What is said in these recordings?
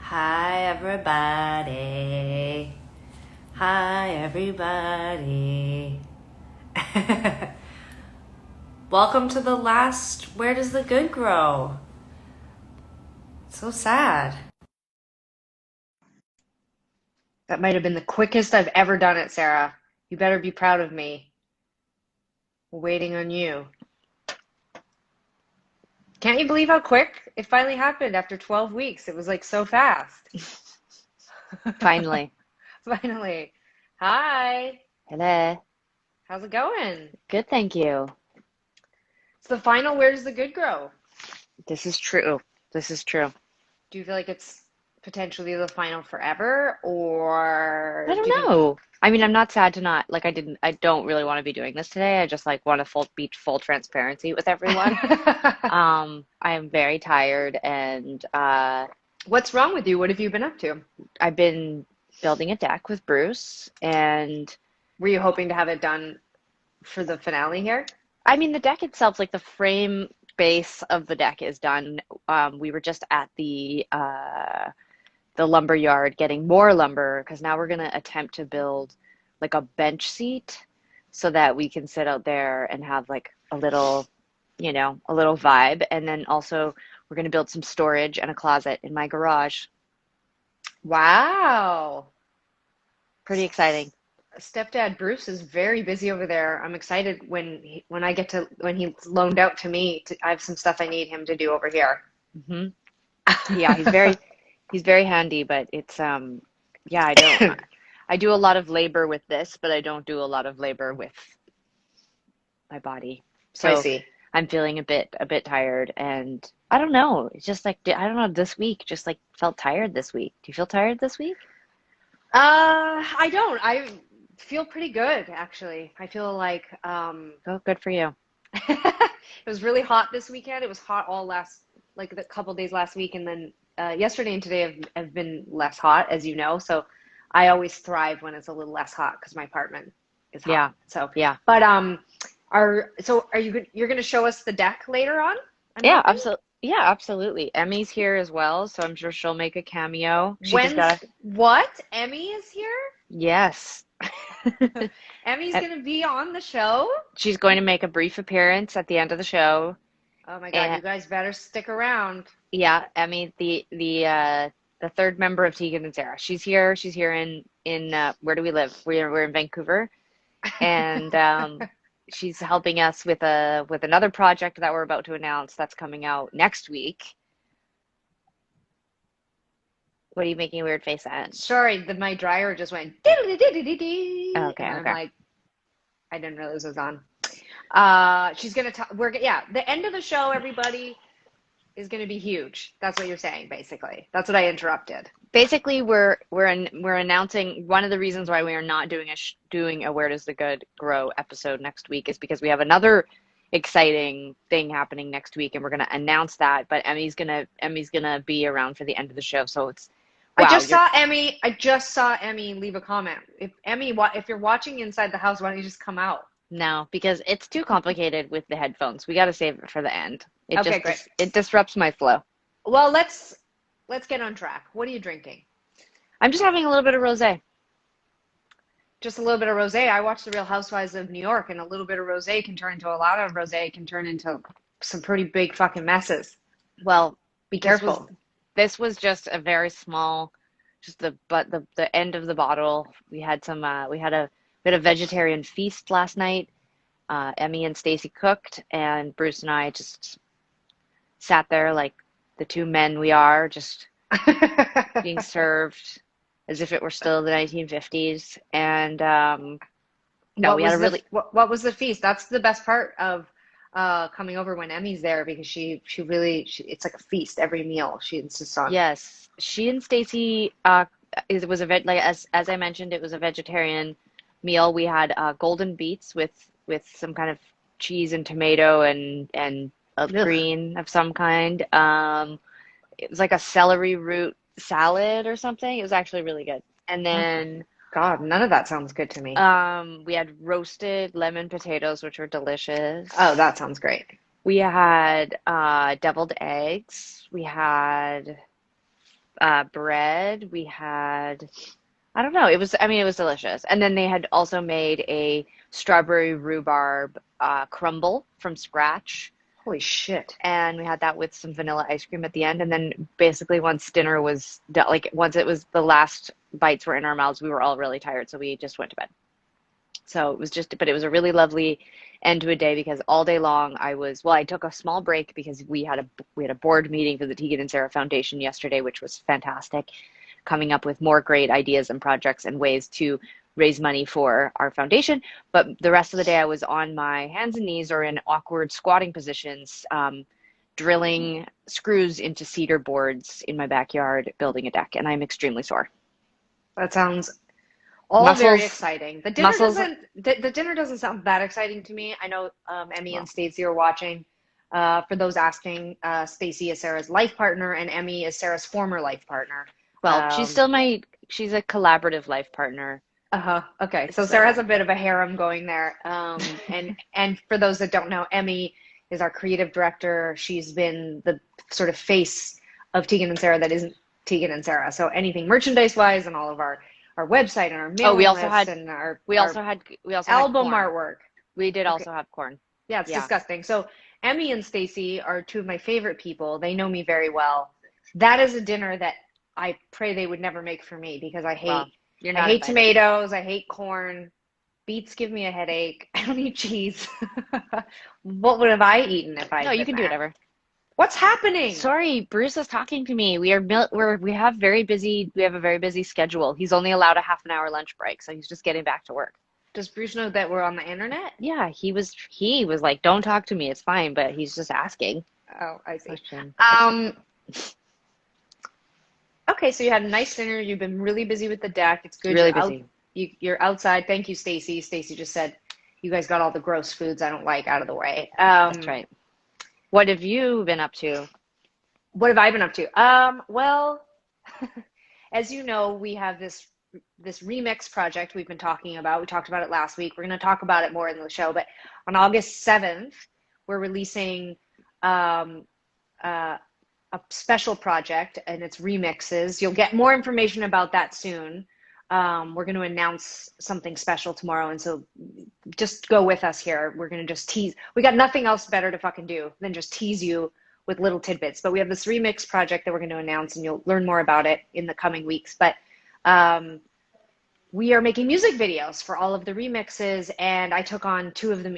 Hi, everybody. Hi, everybody. Welcome to the last Where Does the Good Grow? So sad. That might have been the quickest I've ever done it, Sarah. You better be proud of me. We're waiting on you. Can't you believe how quick it finally happened after 12 weeks? It was like so fast. Finally. Finally. Hi. Hello. How's it going? Good, thank you. It's the final Where Does the Good Grow? This is true. This is true. Do you feel like it's potentially the final forever, or I do you don't think know. I mean, I'm not sad to not I don't really want to be doing this today. I just want to be full transparency with everyone. I am very tired and What's wrong with you? What have you been up to? I've been building a deck with Bruce and Were you hoping to have it done for the finale here? I mean the deck itself, like the frame base of the deck is done. We were just at the lumber yard getting more lumber because now we're going to attempt to build like a bench seat so that we can sit out there and have like a little, a little vibe. And then also we're going to build some storage and a closet in my garage. Wow. Pretty exciting. Stepdad Bruce is very busy over there. I'm excited when I get to when he's loaned out to me. I have some stuff I need him to do over here. hmm Yeah, he's very handy, but it's yeah, I do a lot of labor with this, but I don't do a lot of labor with my body. I So see. I'm feeling a bit tired and I don't know. It's just like I don't know, this week just like felt tired this week. Do you feel tired this week? I don't. I feel pretty good actually. I feel like Oh, good for you. it was really hot this weekend. It was hot all last like the couple days last week, and then yesterday and today have been less hot, as you know. So I always thrive when it's a little less hot because my apartment is hot. Yeah. So, Yeah. but are you you're going to show us the deck later on? I'm Yeah, hoping. absolutely. Yeah, absolutely. Emmy's here as well, so I'm sure she'll make a cameo. She just When's got a what? Emmy is here. yes. Emmy's Uh, going to be on the show. She's going to make a brief appearance at the end of the show. Oh my God, And you guys better stick around. yeah, Emmy, the third member of Tegan and Sarah. She's here. She's here in where do we live? We're in Vancouver, and she's helping us with another project that we're about to announce that's coming out next week. What are you making a weird face at? Sorry, my dryer just went diddly-diddly-dee-dee, Okay, and I'm okay. like, I didn't realize it was on. She's gonna talk. Yeah, the end of the show, everybody is gonna be huge. That's what you're saying, basically. That's what I interrupted. Basically, we're announcing one of the reasons why we are not doing a Where Does the Good Grow episode next week is because we have another exciting thing happening next week, and we're gonna announce that. But Emmy's gonna be around for the end of the show, so it's I wow, just you're saw Emmy. I just saw Emmy leave a comment. If Emmy, if you're watching inside the house, why don't you just come out? no because it's too complicated with the headphones. We got to save it for the end. It Okay, just great. it disrupts my flow. Well, let's get on track. What are you drinking? I'm just having a little bit of rosé. Just a little bit of rosé. I watched The Real Housewives of New York, and a little bit of rosé can turn into a lot of rosé can turn into some pretty big fucking messes. Well, Be this was careful. this was just a very small, just the end of the bottle. We had a vegetarian feast last night. Emmy and Stacy cooked, and Bruce and I just sat there like the two men we are, just being served as if it were still the 1950s. And no, we had a really What was the feast? That's the best part of coming over when Emmy's there because she really it's like a feast every meal she insists on. yes. She and Stacy, it was like as I mentioned, it was a vegetarian meal. We had golden beets with some kind of cheese and tomato and a Ugh. green of some kind. It was like a celery root salad or something. It was actually really good. And Oh then God, none of that sounds good to me. we had roasted lemon potatoes, which were Oh, delicious. that sounds great. We had deviled eggs. We had bread. We had, I don't know. It was delicious. And then they had also made a strawberry rhubarb crumble from scratch. Holy shit. And we had that with some vanilla ice cream at the end. And then basically once dinner was done, like once it was the last bites were in our mouths, we were all really tired. So we just went to bed. So it was just, but it was a really lovely end to a day because all day long I took a small break because we had a board meeting for the Tegan and Sarah Foundation yesterday, which was fantastic, coming up with more great ideas and projects and ways to raise money for our foundation. But the rest of the day I was on my hands and knees or in awkward squatting positions, drilling screws into cedar boards in my backyard, building a deck, and I'm extremely sore. That sounds all Muscles, very exciting. muscles. The dinner doesn't sound that exciting to me. I know Emmy Well, and Stacey are watching. For those asking, Stacey is Sarah's life partner, and Emmy is Sarah's former life partner. she's Um, still she's a collaborative life partner. uh-huh. Okay, so Sarah has So a bit of a harem going there. And for those that don't know, Emmy is our creative director. She's been the sort of face of Tegan and Sarah that isn't Tegan and Sarah. So anything merchandise wise and all of our website and our oh, mailing lists and our we also had album corn. artwork. We did Okay. also have corn. Yeah, it's Yeah. disgusting. So Emmy and Stacy are two of my favorite people. They know me very well. That is a dinner that I pray they would never make for me because Well, you're I not hate invited. tomatoes, I hate corn. Beets give me a headache. I don't eat cheese. What would have I eaten if I No, had you been can do there? whatever. What's happening? Sorry, Bruce is talking to me. We have a very busy schedule. He's only allowed a half an hour lunch break, so he's just getting back to work. Does Bruce know that we're on the internet? Yeah, he was like, "Don't talk to me. It's fine," but he's just asking Oh, I see. question. Um, okay, so you had a nice dinner. You've been really busy with the deck. It's good Really you're out. busy. You're outside. Thank you, Stacy. Stacy just said you guys got all the gross foods I don't like out of the way. That's right. What have you been up to? What have I been up to? Well, as you know, we have this remix project we've been talking about. We talked about it last week. We're going to talk about it more in the show, but on August 7th, we're releasing um, a special project and it's remixes. You'll get more information about that soon. We're going to announce something special tomorrow, and so just go with us here. We're going to just tease. We got nothing else better to fucking do than just tease you with little tidbits. But we have this remix project that we're going to announce, and you'll learn more about it in the coming weeks. But we are making music videos for all of the remixes, and I took on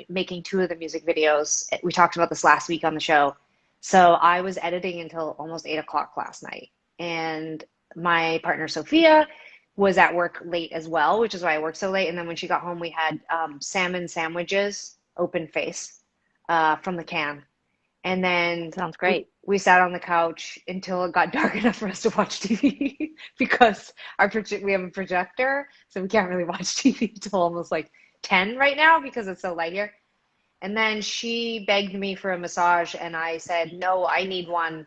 making two of the music videos. We talked about this last week on the show. So I was editing until almost 8 o'clock last night, and my partner Sophia was at work late as well, which is why I worked so late. And then when she got home, we had salmon sandwiches, open face, from the can. And then Sounds great. we sat on the couch until it got dark enough for us to watch TV because we have a projector, so we can't really watch TV until almost like 10 right now because it's so light here. And then she begged me for a massage, and I said, no, I need one.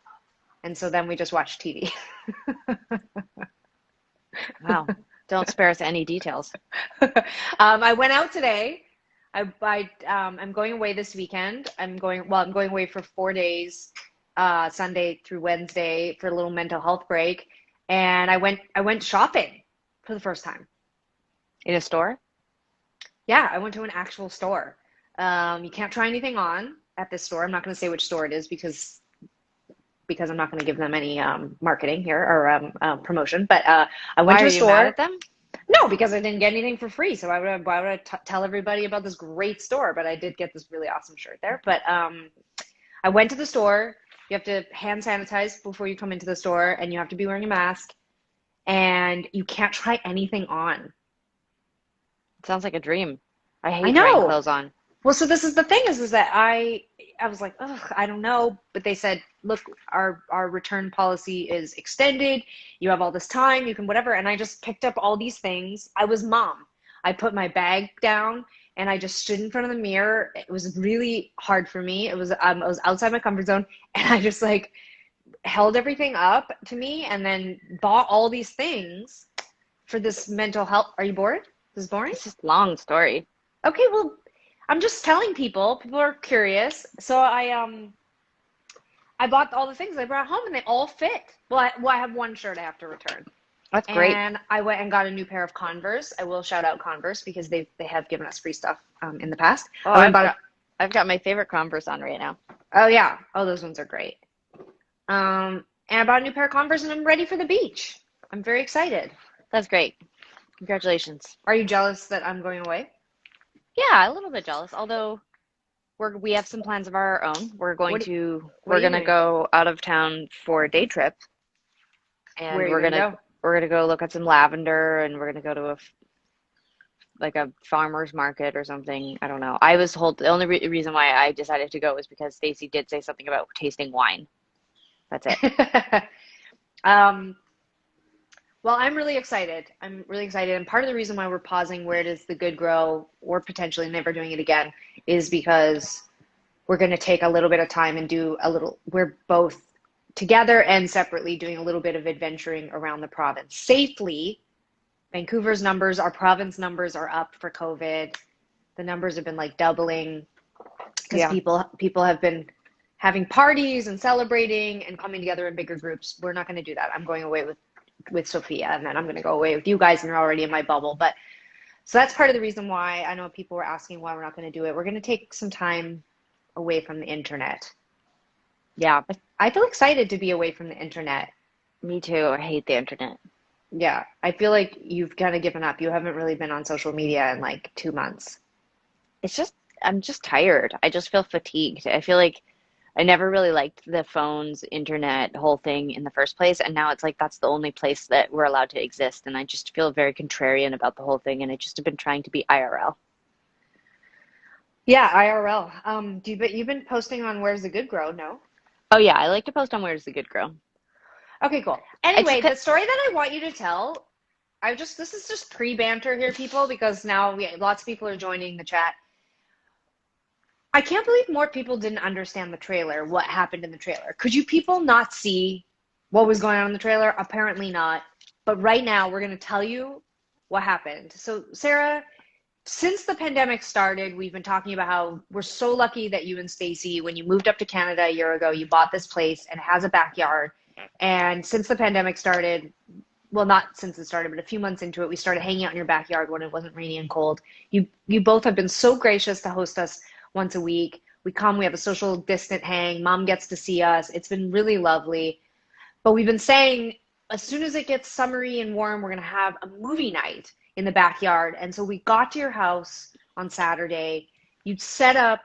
And so then we just watched TV. Wow. Don't spare us any details. I went out today. I'm going away this weekend. I'm going away for 4 days, Sunday through Wednesday for a little mental health break. And I went shopping for the first time. In a store? Yeah, I went to an actual store. You can't try anything on at this store. I'm not going to say which store it is because I'm not going to give them any marketing here or promotion. But I went Why to are a you mad store. at them? No, because I didn't get anything for free. So why would I tell everybody about this great store? But I did get this really awesome shirt there. But I went to the store. You have to hand sanitize before you come into the store, and you have to be wearing a mask. And you can't try anything on. Sounds like a dream. I I hate trying know. clothes on. Well, so this is the thing is that I was like, ugh, I don't know. But they said, look, our return policy is extended. You have all this time. You can whatever. And I just picked up all these things. I was mom. I put my bag down and I just stood in front of the mirror. It was really hard for me. I was outside my comfort zone, and I just like held everything up to me and then bought all these things for this mental health. Are you bored? This is boring? It's just a long story. Okay, well, I'm just telling people. People are curious. So I bought all the things I brought home and they all fit. Well, I have one shirt I have to return. That's great. And I went and got a new pair of Converse. I will shout out Converse because they have given us free stuff in the past. Oh, I went and bought a, I've got my favorite Converse on right now. oh yeah. Oh, those ones are great. And I bought a new pair of Converse and I'm ready for the beach. I'm very excited. That's great. Congratulations. Are you jealous that I'm going away? Yeah, a little bit jealous. Although we have some plans of our own. We're going What to what are we're you gonna doing? go out of town for a day trip, and Where are you gonna go? we're gonna go look at some lavender, and we're gonna go to like a farmer's market or something. I don't know. I was told the only reason why I decided to go was because Stacy did say something about tasting wine. That's it. Um, well, I'm really excited. I'm really excited. And part of the reason why we're pausing Where Does the Good Grow or potentially never doing it again is because we're going to take a little bit of time and do a little, we're both together and separately doing a little bit of adventuring around the province safely. Vancouver's numbers, our province numbers are up for COVID. The numbers have been like doubling because Yeah. people have been having parties and celebrating and coming together in bigger groups. We're not going to do that. I'm going away with Sophia, and then I'm going to go away with you guys, and you're already in my bubble. But so that's part of the reason why I know people were asking why we're not going to do it. We're going to take some time away from the internet. Yeah, I feel excited to be away from the internet. me too. I hate the internet. Yeah, I feel like you've kind of given up. You haven't really been on social media in like 2 months. It's just I'm just tired. I just feel fatigued. I feel like I never really liked the phones, internet, whole thing in the first place, and now it's like that's the only place that we're allowed to exist, and I just feel very contrarian about the whole thing, and I just have been trying to be IRL. Yeah, IRL. But you've been posting on Where's the Good Grow? No? Oh yeah, I like to post on Where's the Good Girl. Okay, cool. I just Anyway, the story that I want you to tell, this is just pre-banter here, people, because now lots of people are joining the chat. I can't believe more people didn't understand the trailer, what happened in the trailer. Could you people not see what was going on in the trailer? Apparently not. But right now, we're going to tell you what happened. So, Sarah, since the pandemic started, we've been talking about how we're so lucky that you and Stacy, when you moved up to Canada a year ago, you bought this place and it has a backyard. And since the pandemic started, well, not since it started, but a few months into it, we started hanging out in your backyard when it wasn't rainy and cold. You both have been so gracious to host us once a week. We come, we have a social distant hang. Mom gets to see us. It's been really lovely. But we've been saying as soon as it gets summery and warm, we're going to have a movie night in the backyard. And so we got to your house on Saturday. You'd set up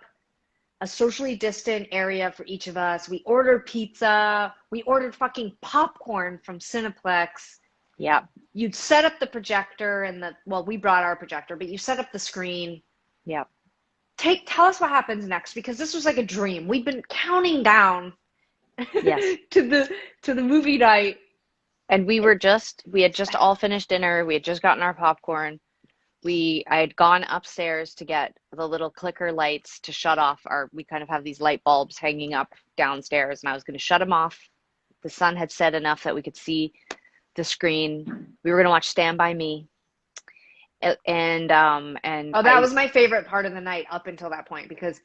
a socially distant area for each of us. We ordered pizza. We ordered fucking popcorn from Cineplex. Yeah, You'd set up the projector and we brought our projector, but you set up the screen. yeah. Tell us what happens next, because this was like a dream. We've been counting down Yes. to the movie night. And we had just all finished dinner. We had just gotten our popcorn. I had gone upstairs to get the little clicker lights to shut off we kind of have these light bulbs hanging up downstairs, and I was going to shut them off. The sun had set enough that we could see the screen. We were going to watch Stand By Me. And Oh, that was my favorite part of the night up until that point, because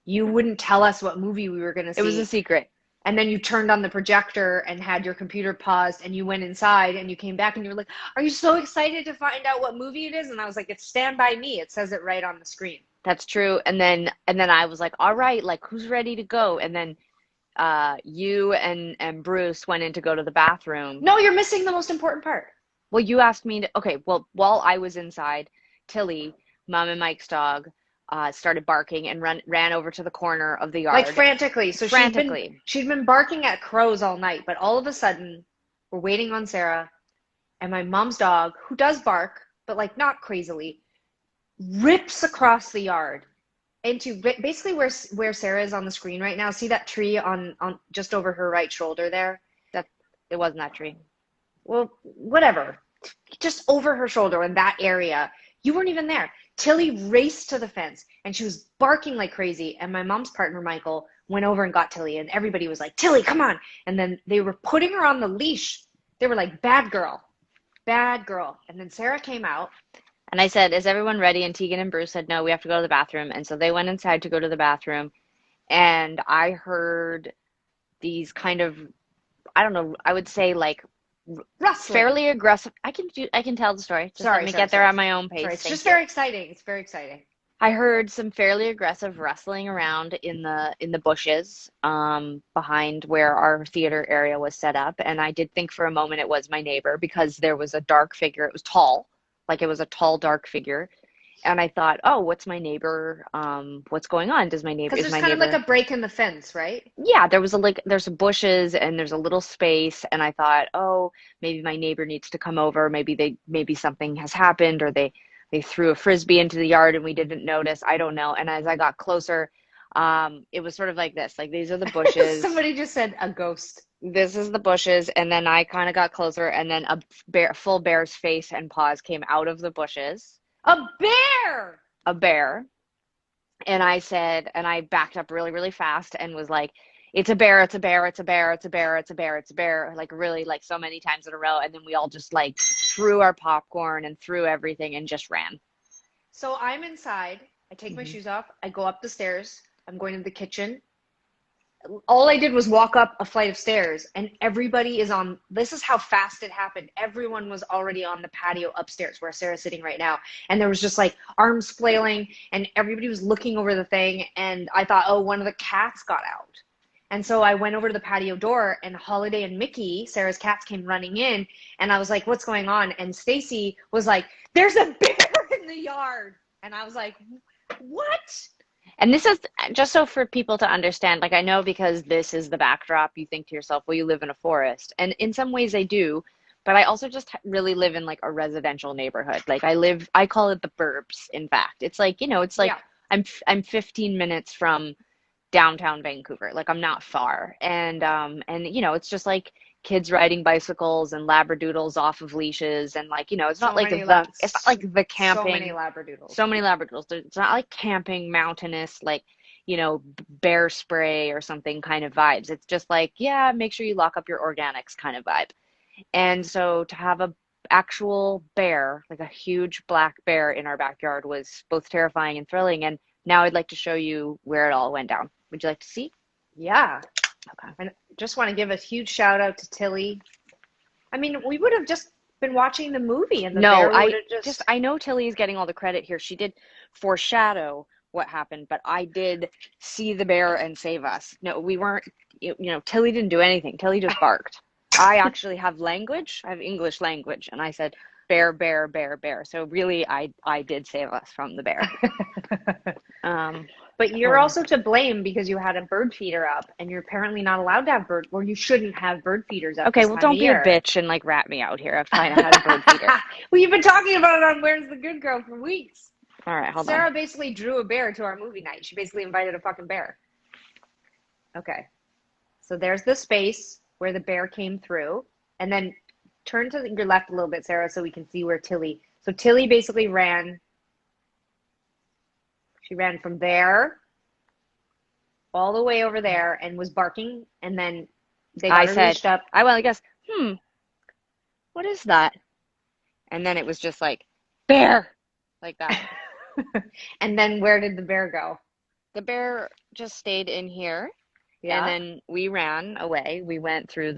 you wouldn't tell us what movie we were going to see. It was a secret. And then you turned on the projector and had your computer paused, and you went inside and you came back and you were like, "Are you so excited to find out what movie it is?" And I was like, "It's Stand By Me. It says it right on the screen." That's true. And then I was like, all right, like who's ready to go? And then you and Bruce went in to go to the bathroom. No, you're missing the most important part. Well, you asked me to, okay, well, while I was inside, Tilly, Mom and Mike's dog, started barking and ran over to the corner of the yard. Like frantically. So Frantically. she'd been barking at crows all night, but all of a sudden, we're waiting on Sarah, and my mom's dog, who does bark, but like not crazily, rips across the yard into basically where Sarah is on the screen right now. See that tree on just over her right shoulder there? It wasn't that tree. Well, whatever. Just over her shoulder in that area. You weren't even there. Tilly raced to the fence and she was barking like crazy. And my mom's partner, Michael, went over and got Tilly, and everybody was like, "Tilly, come on." And then they were putting her on the leash. They were like, "Bad girl, bad girl." And then Sarah came out. And I said, is everyone ready? And Tegan and Bruce said, no, we have to go to the bathroom. And so they went inside to go to the bathroom. And I heard these kind of, I don't know, I would say like Rustling. fairly aggressive. I can tell the story. Just let me get there at my own pace. Sorry, it's Thank just you. very exciting. It's very exciting. I heard some fairly aggressive rustling around in the bushes behind where our theater area was set up, and I did think for a moment it was my neighbor because there was a dark figure. It was tall, like it was a tall dark figure, and I thought, oh, what's my neighbor? What's going on? Does my neighbor Because is there's my kind of like neighbor? a break in the fence, right? Yeah, there was there's some bushes and there's a little space, and I thought, oh, maybe my neighbor needs to come over. Maybe something has happened, or they threw a frisbee into the yard and we didn't notice. I don't know. And as I got closer, it was sort of like this, like these are the bushes. Somebody just said a ghost. This is the bushes, and then I kind of got closer, and then full bear's face and paws came out of the bushes. A bear! A bear. And I said, and I backed up really, really fast and was like, it's a bear, it's a bear, it's a bear, it's a bear, it's a bear, it's a bear, like really like so many times in a row. And then we all just like threw our popcorn and threw everything and just ran. So I'm inside. I take my Mhm. shoes off. I go up the stairs. I'm going to the kitchen. All I did was walk up a flight of stairs, and everybody is on. This is how fast it happened. Everyone was already on the patio upstairs where Sarah's sitting right now. And there was just like arms flailing, and everybody was looking over the thing. And I thought, oh, one of the cats got out. And so I went over to the patio door, and Holiday and Mickey, Sarah's cats, came running in. And I was like, what's going on? And Stacy was like, there's a bear in the yard. And I was like, what? And this is just so for people to understand, like I know because this is the backdrop, you think to yourself, well, you live in a forest. And in some ways I do, but I also just really live in like a residential neighborhood. Like I call it the burbs, in fact. It's like, it's like Yeah. I'm 15 minutes from downtown Vancouver. Like I'm not far. And it's just like kids riding bicycles and labradoodles off of leashes, and like it's not like it's not like the camping. So many labradoodles. So many labradoodles. It's not like camping, mountainous, like bear spray or something kind of vibes. It's just like, yeah, make sure you lock up your organics kind of vibe. And so to have a actual bear, like a huge black bear in our backyard, was both terrifying and thrilling. And now I'd like to show you where it all went down. Would you like to see? Yeah. Okay. And just want to give a huge shout out to Tilly. I mean, we would have just been watching the movie, and the bear would have I know Tilly is getting all the credit here. She did foreshadow what happened, but I did see the bear and save us. No, we weren't, Tilly didn't do anything. Tilly just barked. I actually have language. I have English language, and I said bear, bear, bear, bear. So really, I did save us from the bear. But you're also to blame because you had a bird feeder up, and you're apparently not allowed to have you shouldn't have bird feeders up. Okay, well, don't be a bitch and like rat me out here. I've kind of had a bird feeder. Well, you've been talking about it on Where's the Good Girl for weeks. All right, hold on. Sarah basically drew a bear to our movie night. She basically invited a fucking bear. Okay. So there's the space where the bear came through, and then turn to your left a little bit, Sarah, so we can see where Tilly. So Tilly basically ran. She ran from there all the way over there and was barking, and then they got her leashed up. I guess, what is that? And then it was just like, bear, like that. And then where did the bear go? The bear just stayed in here. Yeah. And then we ran away. We went through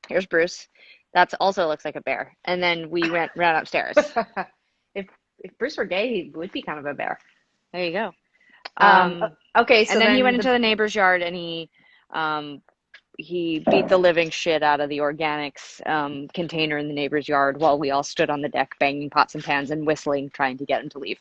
here's Bruce. That also looks like a bear. And then we ran upstairs. If Bruce were gay, he would be kind of a bear. There you go. Okay, so and then he went into the neighbor's yard, and he beat the living shit out of the organics container in the neighbor's yard while we all stood on the deck banging pots and pans and whistling, trying to get him to leave.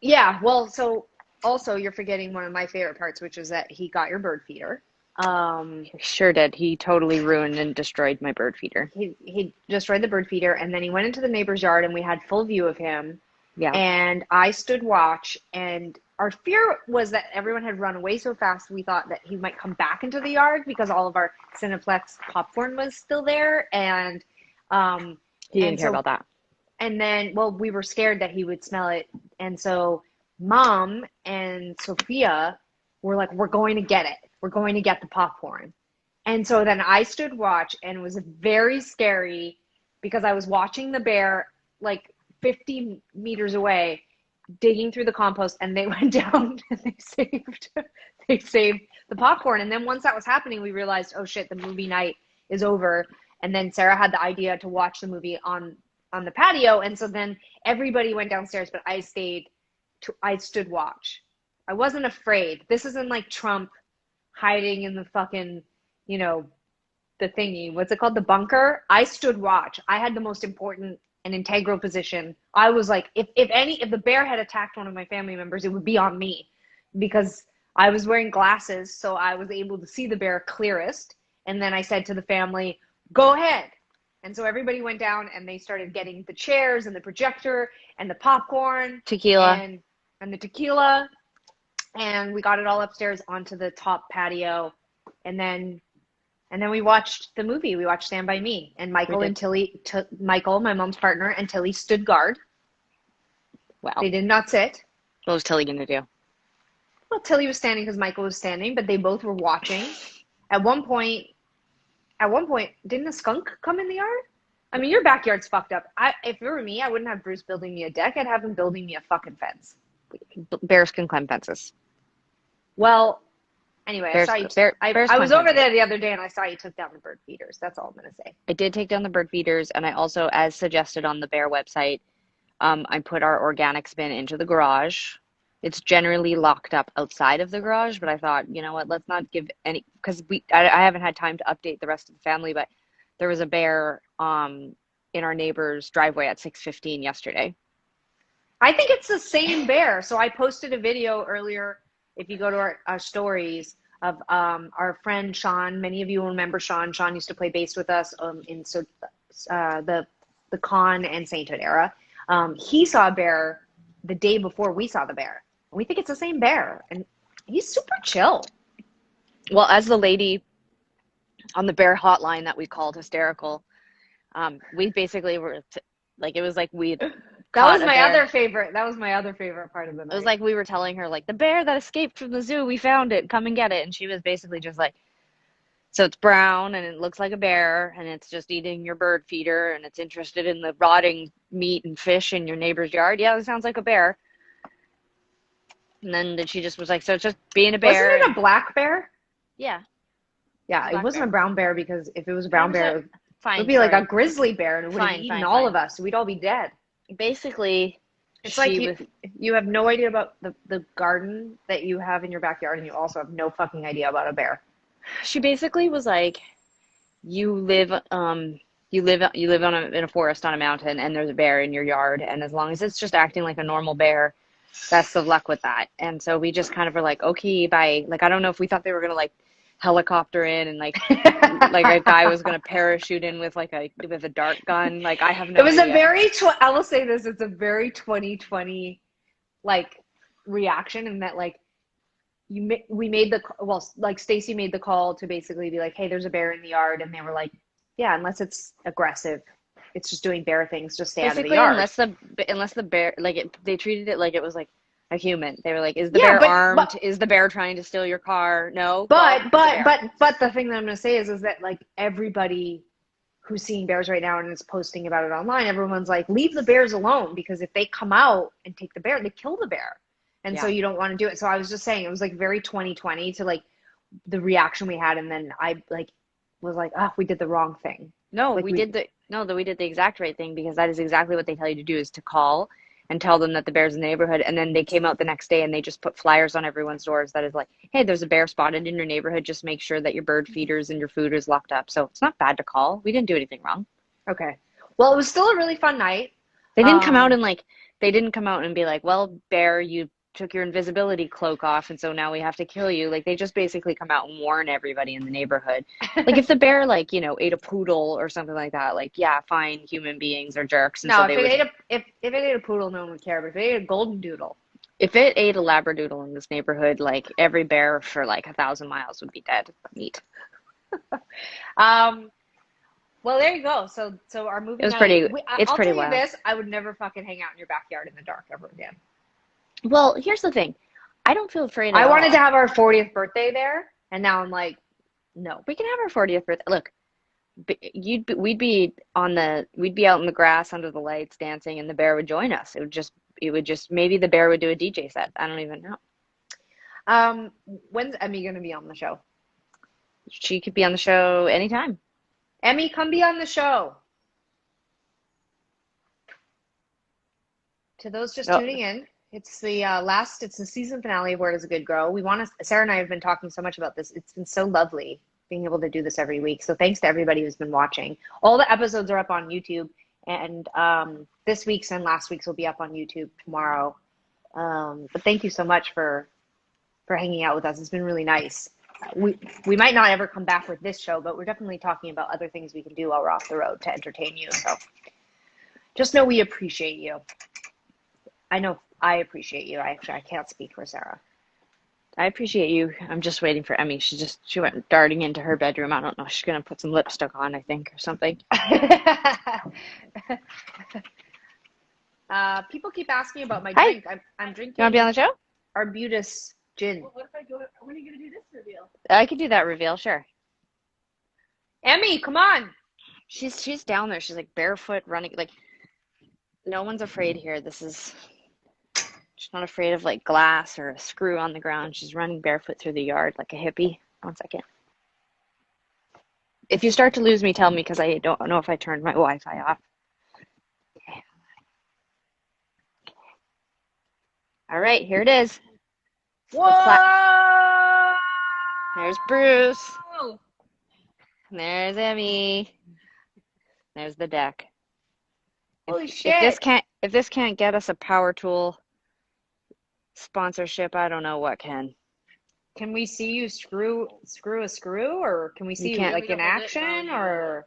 Yeah, well, so also you're forgetting one of my favorite parts, which is that he got your bird feeder. He sure did. He totally ruined and destroyed my bird feeder. He destroyed the bird feeder, and then he went into the neighbor's yard, and we had full view of him. Yeah. And I stood watch, and our fear was that everyone had run away so fast we thought that he might come back into the yard because all of our Cineplex popcorn was still there, and he didn't care about that. And then, well, we were scared that he would smell it, and so Mom and Sophia were like, we're going to get it. We're going to get the popcorn. And so then I stood watch, and it was very scary because I was watching the bear like 50 meters away, digging through the compost, and they went down and they they saved the popcorn. And then once that was happening, we realized, oh shit, the movie night is over. And then Sarah had the idea to watch the movie on the patio. And so then everybody went downstairs, but I stood watch. I wasn't afraid. This isn't like Trump hiding in the fucking, you know, the thingy. What's it called? The bunker. I stood watch. I had the most important and integral position. I was like, if the bear had attacked one of my family members, it would be on me, because I was wearing glasses, so I was able to see the bear clearest. And then I said to the family, go ahead. And so everybody went down and they started getting the chairs and the projector and the popcorn, Tequila. and the tequila. And we got it all upstairs onto the top patio. And then we watched the movie. We watched Stand By Me. And Michael and Tilly, Michael, my mom's partner, and Tilly stood guard. Wow. They did not sit. What was Tilly going to do? Well, Tilly was standing because Michael was standing, but they both were watching. At one point, didn't a skunk come in the yard? I mean, your backyard's fucked up. If it were me, I wouldn't have Bruce building me a deck. I'd have him building me a fucking fence. Bears can climb fences. Well, anyway, Bears, I was over there the other day and I saw you took down the bird feeders. That's all I'm going to say. I did take down the bird feeders, and I also, as suggested on the Bear website, I put our organics bin into the garage. It's generally locked up outside of the garage, but I thought, you know what, let's not give any, because I haven't had time to update the rest of the family, but there was a bear in our neighbor's driveway at 6:15 yesterday. I think it's the same bear. So I posted a video earlier, if you go to our stories, of our friend Sean. Many of you will remember Sean. Sean used to play bass with us in the Con and Sainthood era. He saw a bear the day before we saw the bear. We think it's the same bear, and he's super chill. Well, as the lady on the bear hotline that we called hysterical, we basically were like, it was like we. That was my other favorite. That was my other favorite part of the night. It was like we were telling her, like, the bear that escaped from the zoo, we found it. Come and get it. And she was basically just like, so it's brown and it looks like a bear and it's just eating your bird feeder and it's interested in the rotting meat and fish in your neighbor's yard. Yeah, it sounds like a bear. And then she just was like, so it's just being a bear. Wasn't it a black bear? Yeah. Yeah, it wasn't a brown bear, because if it was a brown bear, it would be sorry. like a grizzly bear and it would have eaten all of us. We'd all be dead. Basically, it's like you have no idea about the garden that you have in your backyard, and you also have no fucking idea about a bear. She basically was like, you live in a forest on a mountain and there's a bear in your yard, and as long as it's just acting like a normal bear, best of luck with that. And so we just kind of were like, okay, bye. Like, I don't know if we thought they were gonna like helicopter in and like like a guy was gonna parachute in with a dart gun. Like, I have no It was idea. I will say this, it's a very 2020 like reaction, in that like Stacy made the call to basically be like, hey, there's a bear in the yard, and they were like, yeah, unless it's aggressive, it's just doing bear things, just stay out of the yard. Unless the bear, like, they treated it like it was like a human. They were like, is the bear armed? Is the bear trying to steal your car? No. But the thing that I'm going to say is that like everybody who's seeing bears right now and is posting about it online, everyone's like, leave the bears alone, because if they come out and take the bear, they kill the bear. And so you don't want to do it. So I was just saying, it was like very 2020 to like the reaction we had. And then I like was like, oh, we did the wrong thing. No, we did the exact right thing, because that is exactly what they tell you to do, is to call and tell them that the bear's in the neighborhood. And then they came out the next day and they just put flyers on everyone's doors that is like, hey, there's a bear spotted in your neighborhood. Just make sure that your bird feeders and your food is locked up. So it's not bad to call. We didn't do anything wrong. Okay. Well, it was still a really fun night. They didn't come out and be like, well, bear, you took your invisibility cloak off, and so now we have to kill you. Like, they just basically come out and warn everybody in the neighborhood. Like, if the bear, like, you know, ate a poodle or something like that, like, yeah, fine, human beings are jerks. And no, so if it ate a poodle, no one would care. But if it ate a golden doodle, if it ate a labradoodle in this neighborhood, like, every bear for like 1,000 miles would be dead. Neat. Well, there you go. So our movie. It was night, pretty. It's I'll pretty tell you wild. this: I would never fucking hang out in your backyard in the dark ever again. Well, here's the thing. I don't feel afraid at I all. wanted to have our 40th birthday there, and now I'm like, no. We can have our 40th birthday. Look, we'd be out in the grass under the lights dancing, and the bear would join us. It would just maybe the bear would do a DJ set. I don't even know. When's Emmy gonna be on the show? She could be on the show anytime. Emmy, come be on the show. To those just Oh, tuning in, it's the season finale of Where Does a Good Grow? Sarah and I have been talking so much about this. It's been so lovely being able to do this every week. So thanks to everybody who's been watching. All the episodes are up on YouTube, and this week's and last week's will be up on YouTube tomorrow. But thank you so much for hanging out with us. It's been really nice. We might not ever come back with this show, but we're definitely talking about other things we can do while we're off the road to entertain you. So just know we appreciate you. I know I appreciate you. I can't speak for Sarah. I appreciate you. I'm just waiting for Emmy. She went darting into her bedroom. I don't know. She's gonna put some lipstick on, I think, or something. People keep asking about my Hi. drink. I'm drinking You want to be on the show? Arbutus gin. Well, what if I go? When are you going to do this reveal? I could do that reveal, sure. Emmy, come on. She's down there. She's like barefoot running. Like no one's afraid here. She's not afraid of like glass or a screw on the ground. She's running barefoot through the yard like a hippie. 1 second. If you start to lose me, tell me because I don't know if I turned my Wi-Fi off. Okay. All right, here it is. Whoa! There's Bruce. And there's Emmy. There's the deck. Holy If shit. if this can't get us a power tool sponsorship, I don't know what can. Can we see you screw a screw, or can we see you can't. like in action, or?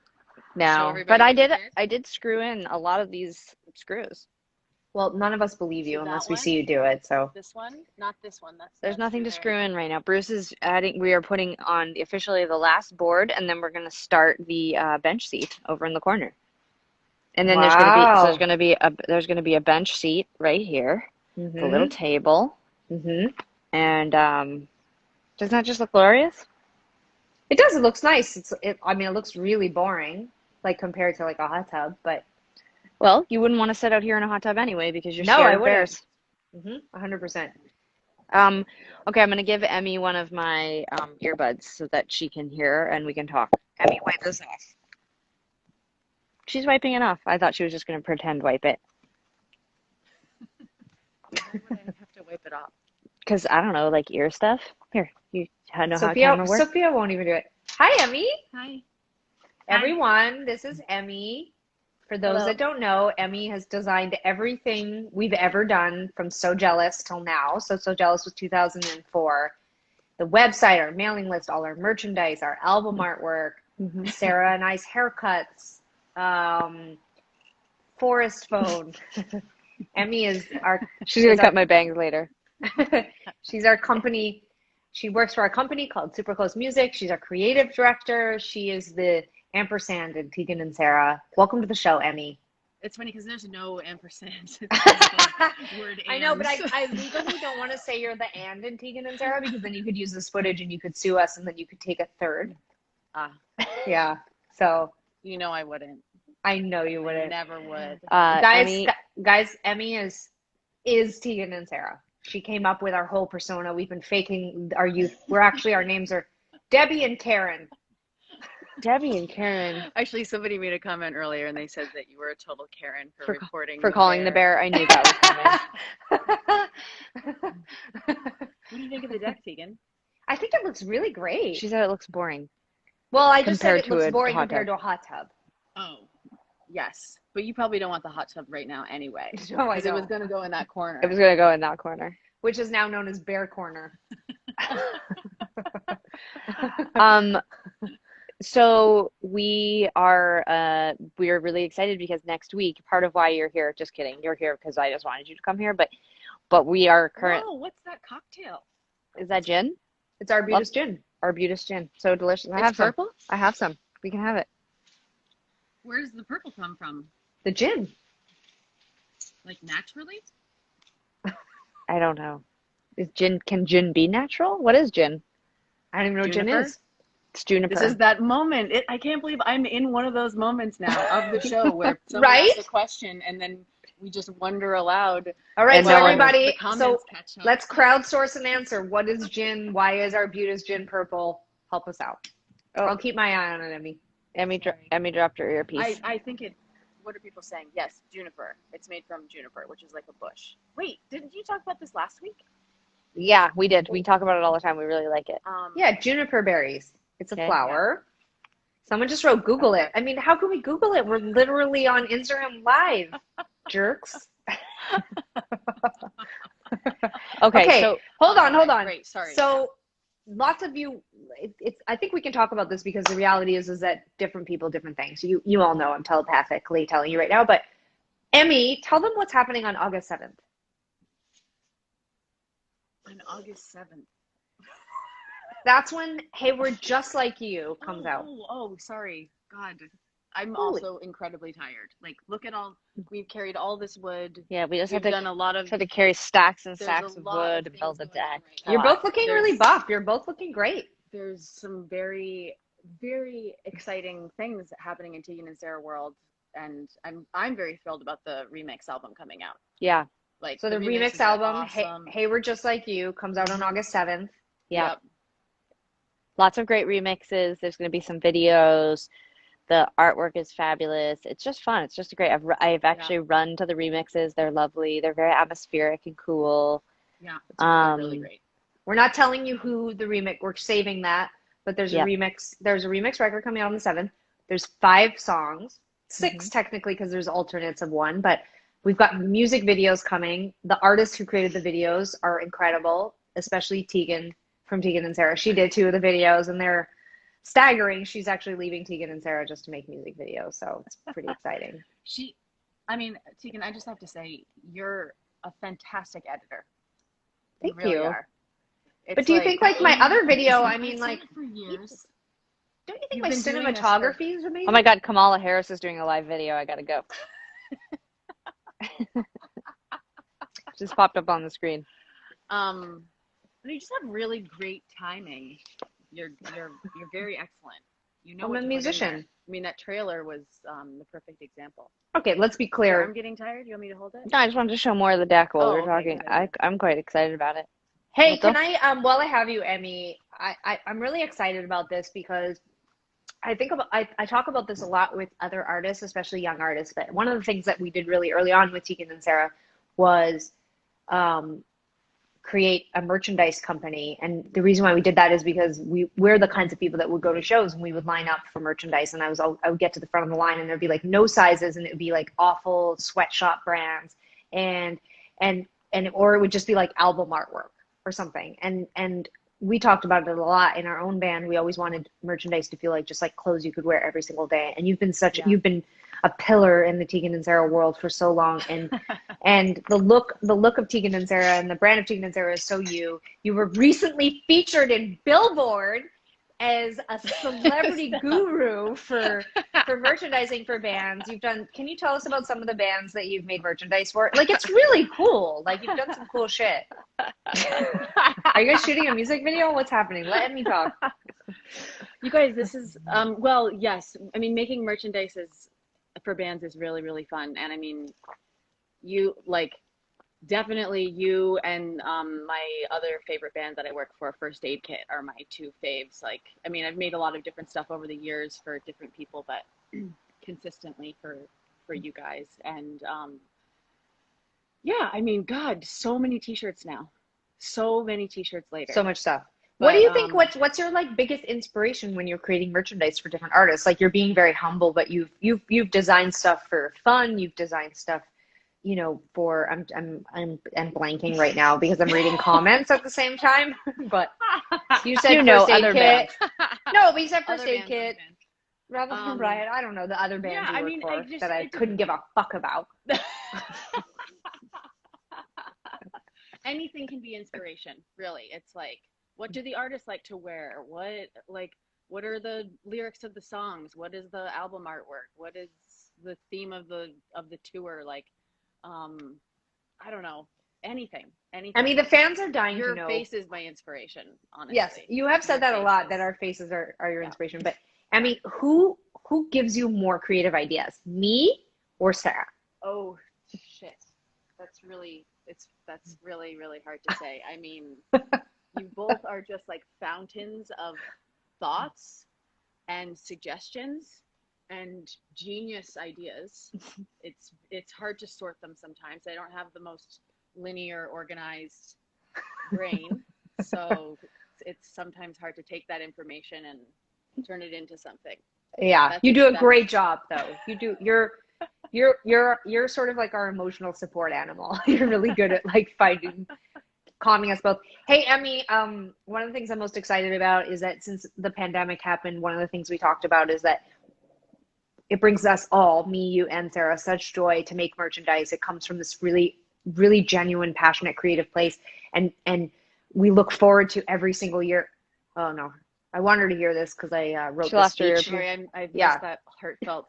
No, everybody but what it is? I did screw in a lot of these screws. Well, none of us believe you So that unless we one? see you do it. So This one, not this one. There's nothing to there. screw in right now. Bruce is adding. We are putting on officially the last board, and then we're going to start the bench seat over in the corner. And then Wow. there's going to be a bench seat right here, the little table, Mm-hmm. and doesn't that just look glorious? It does. It looks nice. I mean, it looks really boring, like compared to like a hot tub, but Well, you wouldn't want to sit out here in a hot tub anyway because you're No, scared I of wouldn't. bears. 100%. Okay, I'm going to give Emmy one of my earbuds so that she can hear and we can talk. Emmy, wipe this off. She's wiping it off. I thought she was just going to pretend wipe it. Why would I have to wipe it off? Because, I don't know, like ear stuff. Here, you know how Sophia, camera works? Sophia won't even do it. Hi, Emmy. Hi. Everyone, this is Emmy. For those Hello. that don't know, Emmy has designed everything we've ever done from So Jealous till now. So Jealous was 2004. The website, our mailing list, all our merchandise, our album artwork, Mhm. Sarah and I's haircuts, Forest phone. Emmy is our She's going to cut my bangs later. she's our company. She works for our company called Super Close Music. She's our creative director. She is the ampersand in Tegan and Sarah. Welcome to the show, Emmy. It's funny because there's no ampersand. It's the word I know, but and. I legally don't want to say you're the and in Tegan and Sarah because then you could use this footage and you could sue us and then you could take a third. Ah, Yeah. So you know I wouldn't. I know you I wouldn't. never would. Emmy, Guys, Emmy is Tegan and Sarah. She came up with our whole persona. We've been faking our youth. Our names are Debbie and Karen. Debbie and Karen. Actually, somebody made a comment earlier and they said that you were a total Karen for reporting For calling the bear. I knew that was coming. What do you think of the deck, Tegan? I think it looks really great. She said it looks boring. Well, I just said compared it to looks a boring hot compared tub. to a hot tub. Oh, yes. But you probably don't want the hot tub right now anyway. No, I Because it was don't. going to go in that corner. It was going to go in that corner. Which is now known as Bear Corner. So we are really excited because next week, part of why you're here, just kidding, you're here because I just wanted you to come here, but we are Whoa, what's that cocktail? is that gin? It's Arbutus gin. Arbutus gin. So delicious. I It's have some. purple? I have some. We can have it. Where does the purple come from? The gin. Like naturally? I don't know. Can gin be natural? What is gin? I don't even know what gin Juniper? is. It's juniper. This is that moment. I can't believe I'm in one of those moments now of the show where someone Right? asks a question and then we just wonder aloud. All right, And so no one- everybody, The so comments catch up. let's crowdsource an answer. What is gin? Why is Arbutus gin purple? Help us out. Oh. I'll keep my eye on it, Emmy. Emmy Sorry. dropped her earpiece. I think it. What are people saying? Yes, juniper. It's made from juniper, which is like a bush. Wait, didn't you talk about this last week? Yeah, we did. We talk about it all the time. We really like it. Yeah, juniper berries. It's a Okay. flower. Someone just wrote Google it. I mean, how can we Google it? We're literally on Instagram Live, jerks. Okay, so hold on. Great, sorry. So lots of you, it's. I think we can talk about this because the reality is that different people, different things. You all know I'm telepathically telling you right now, but Emmy, tell them what's happening on August 7th. On August 7th. That's when Hey, We're Just Like You comes out. Oh, sorry. God. I'm Holy. also incredibly tired. Like, look at all, we've carried all this wood. yeah, we just We've had done a lot of, to carry stacks and there's stacks a of lot of wood to things build the going on deck. right now. You're both looking There's- really buff. You're both looking great. There's some very, very exciting things happening in Tegan and Sarah world. And I'm very thrilled about the remix album coming out. Yeah, Like, So the remix remixes are album, awesome. hey, We're Just Like You, comes out on August 7th. yeah. Yep. Lots of great remixes. There's going to be some videos. The artwork is fabulous. It's just fun. It's just great. I've actually run to the remixes. They're lovely. They're very atmospheric and cool. Yeah. It's really, really Um, great. We're not telling you who the remix, we're saving that, but there's Yep. a remix record coming out on the 7th. There's 5 songs, 6 technically because there's alternates of one, but we've got music videos coming. The artists who created the videos are incredible, especially Tegan from Tegan and Sarah. She did 2 of the videos and they're staggering. She's actually leaving Tegan and Sarah just to make music videos, so it's pretty exciting. Tegan, I just have to say, you're a fantastic editor. Thank really you. Are. But do you think like my other video, I I've mean said like, it for years. don't you think You've my been doing this cinematography is amazing? Oh my God, Kamala Harris is doing a live video. I gotta go. Just popped up on the screen. But you just have really great timing. You're very excellent. You know I'm what a to put in musician. there. I mean, that trailer was the perfect example. Okay, let's be Your clear. arm getting tired? You want me to hold it? No, I just wanted to show more of the deck while we Oh, were okay, talking. good. I'm quite excited about it. Hey, What the- can I while I have you, Emmy, I'm really excited about this because I talk about this a lot with other artists, especially young artists, but one of the things that we did really early on with Tegan and Sarah was create a merchandise company. And the reason why we did that is because we're the kinds of people that would go to shows and we would line up for merchandise. And I would get to the front of the line and there'd be like no sizes and it would be like awful sweatshop brands and or it would just be like album artwork or something. And we talked about it a lot in our own band. We always wanted merchandise to feel like just like clothes you could wear every single day. And you've been a pillar in the Tegan and Sarah world for so long. And the look of Tegan and Sarah and the brand of Tegan and Sarah is so you. You were recently featured in Billboard as a celebrity guru for merchandising for bands. Can you tell us about some of the bands that you've made merchandise for? Like, it's really cool. Like, you've done some cool shit. Are you guys shooting a music video? What's happening? Let me talk. You guys, this is well, yes. I mean, making merchandise for bands is really, really fun. And I mean, definitely you and my other favorite band that I work for, First Aid Kit, are my 2 faves. Like, I mean, I've made a lot of different stuff over the years for different people, but consistently for you guys. And yeah, I mean, God, so many t-shirts now. So many t-shirts later. So much stuff. But, What do you think? What's your like biggest inspiration when you're creating merchandise for different artists? Like, you're being very humble, but you've designed stuff for fun. You've designed stuff, for I'm blanking right now because I'm reading comments at the same time. But you said First Aid other Kit. bands. No, but you said First Other Aid bands, Kit. Rather than Riot, I don't know the other bands yeah, you I work mean, for that I it couldn't give a fuck about. Anything can be inspiration, really. It's like, what do the artists like to wear? What are the lyrics of the songs? What is the album artwork? What is the theme of the tour? Like, I don't know. Anything. I mean, the fans are dying Your to know. face is my inspiration, honestly. Yes, you have said Your that a lot, faces. that our faces are your Yeah. inspiration. But I mean, who gives you more creative ideas, me or Sarah? Oh, shit. That's really, really hard to say. I mean, you both are just like fountains of thoughts and suggestions and genius ideas. It's hard to sort them sometimes. I don't have the most linear, organized brain, so it's sometimes hard to take that information and turn it into something. Yeah, you do a great job though. You're sort of like our emotional support animal. You're really good at like calming us both. Hey, Emmy, one of the things I'm most excited about is that since the pandemic happened, one of the things we talked about is that it brings us all, me, you, and Sarah, such joy to make merchandise. It comes from this really, really genuine, passionate, creative place. And we look forward to every single year. Oh no, I want her to hear this because I wrote this speech. Sorry, I missed that heartfelt.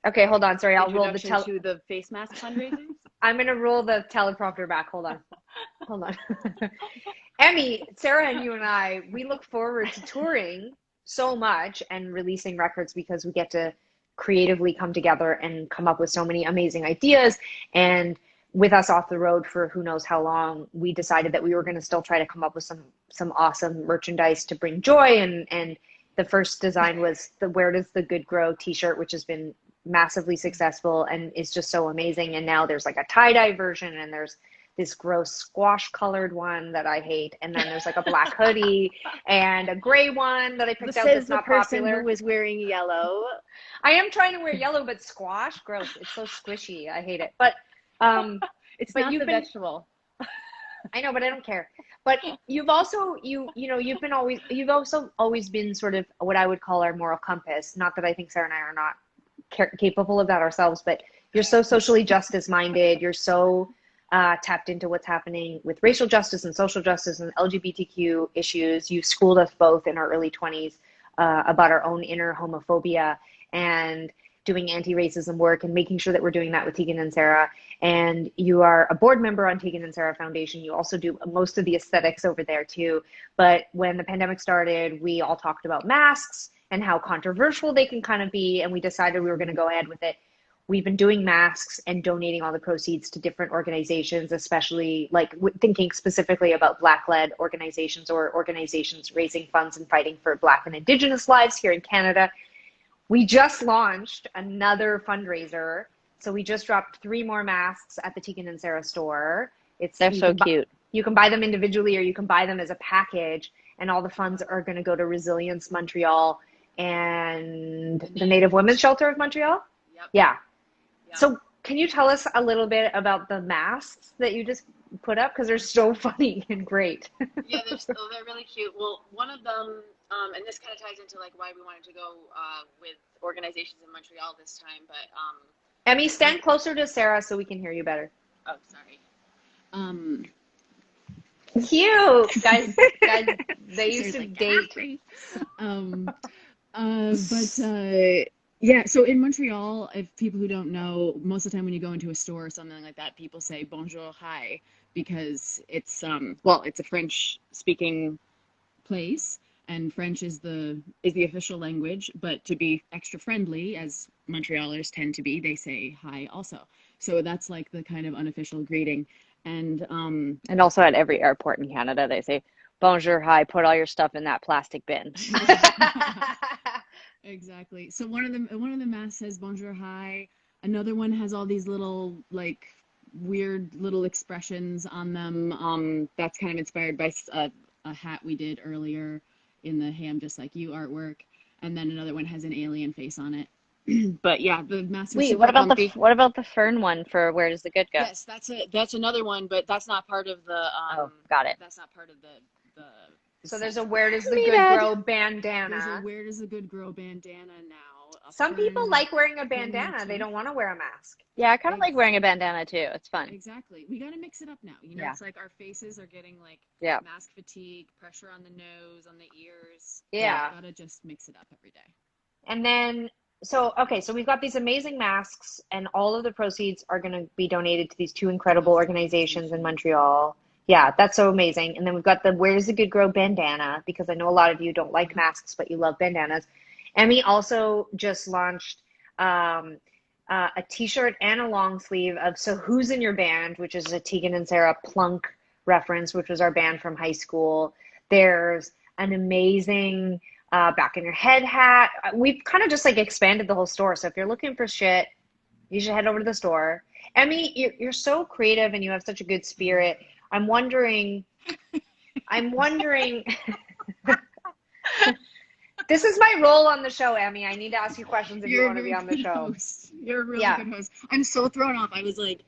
Okay, hold on. Sorry, I'll roll the to the face mask fundraising. I'm gonna roll the teleprompter back. Hold on. Emmy, Sarah, and you and I, we look forward to touring so much and releasing records because we get to creatively come together and come up with so many amazing ideas. And with us off the road for who knows how long, we decided that we were going to still try to come up with some awesome merchandise to bring joy. And the first design was the Where Does the Good Grow t-shirt, which has been massively successful and is just so amazing. And now there's like a tie-dye version, and there's this gross squash colored one that I hate, and then there's like a black hoodie and a gray one that I picked out that's not popular. Who was wearing yellow. I am trying to wear yellow, but squash, gross. It's so squishy. I hate it. But it's but not the vegetable. I know, but I don't care. But you've also you've also always been sort of what I would call our moral compass. Not that I think Sarah and I are not capable of that ourselves, but you're so socially justice minded. You're so tapped into what's happening with racial justice and social justice and LGBTQ issues. You schooled us both in our early 20s about our own inner homophobia and doing anti-racism work and making sure that we're doing that with Tegan and Sarah. And you are a board member on Tegan and Sarah Foundation. You also do most of the aesthetics over there too. But when the pandemic started, we all talked about masks and how controversial they can kind of be. And we decided we were going to go ahead with it. We've been doing masks and donating all the proceeds to different organizations, especially like thinking specifically about Black-led organizations or organizations raising funds and fighting for Black and Indigenous lives here in Canada. We just launched another fundraiser. So we just dropped 3 more masks at the Tegan and Sarah store. They're so cute. You can buy them individually or you can buy them as a package, and all the funds are going to go to Resilience Montreal and the Native Women's Shelter of Montreal. Yep. Yeah. So can you tell us a little bit about the masks that you just put up? Because they're so funny and great. Yeah, they're really cute. Well, one of them, and this kind of ties into like why we wanted to go with organizations in Montreal this time, but Emmy, stand closer to Sarah so we can hear you better. oh, sorry. Cute. Guys, they used to date. Yeah, so in Montreal, if people who don't know, most of the time when you go into a store or something like that, people say bonjour, hi, because it's it's a French speaking place, and French is the official language, but to be extra friendly, as Montrealers tend to be, they say hi also. So that's like the kind of unofficial greeting. And also at every airport in Canada, they say bonjour, hi, put all your stuff in that plastic bin. Exactly. So one of the masks says bonjour, hi. Another one has all these little like weird little expressions on them. That's kind of inspired by a hat we did earlier in the Hey I'm Just Like You artwork. And then another one has an alien face on it. But yeah, the masks are Wait, super what about comfy. what about the fern one for Where Does the Good Go? Yes, that's another one, but that's not part of the got it. That's not part of the So there's a Where Does the Good Grow bandana. There's a Where Does the Good Grow bandana now. Some people like wearing a bandana. They don't want to wear a mask. Yeah, I kind of like wearing a bandana too. It's fun. Exactly. We got to mix it up now. You know, Yeah. It's like our faces are getting like Yeah. mask fatigue, pressure on the nose, on the ears. Yeah. Got to just mix it up every day. And then, so we've got these amazing masks, and all of the proceeds are going to be donated to these 2 incredible organizations in Montreal. Yeah, that's so amazing. And then we've got the Where's the Good Grow bandana, because I know a lot of you don't like masks, but you love bandanas. Emmy also just launched a t-shirt and a long sleeve of So Who's in Your Band, which is a Tegan and Sarah Plunk reference, which was our band from high school. There's an amazing Back in Your Head hat. We've kind of just like expanded the whole store. So if you're looking for shit, you should head over to the store. Emmy, you're so creative and you have such a good spirit. I'm wondering, this is my role on the show, Emmy. I need to ask you questions if you You're a want to very be on the good show. host. You're a really Yeah. good host. I'm so thrown off. I was like,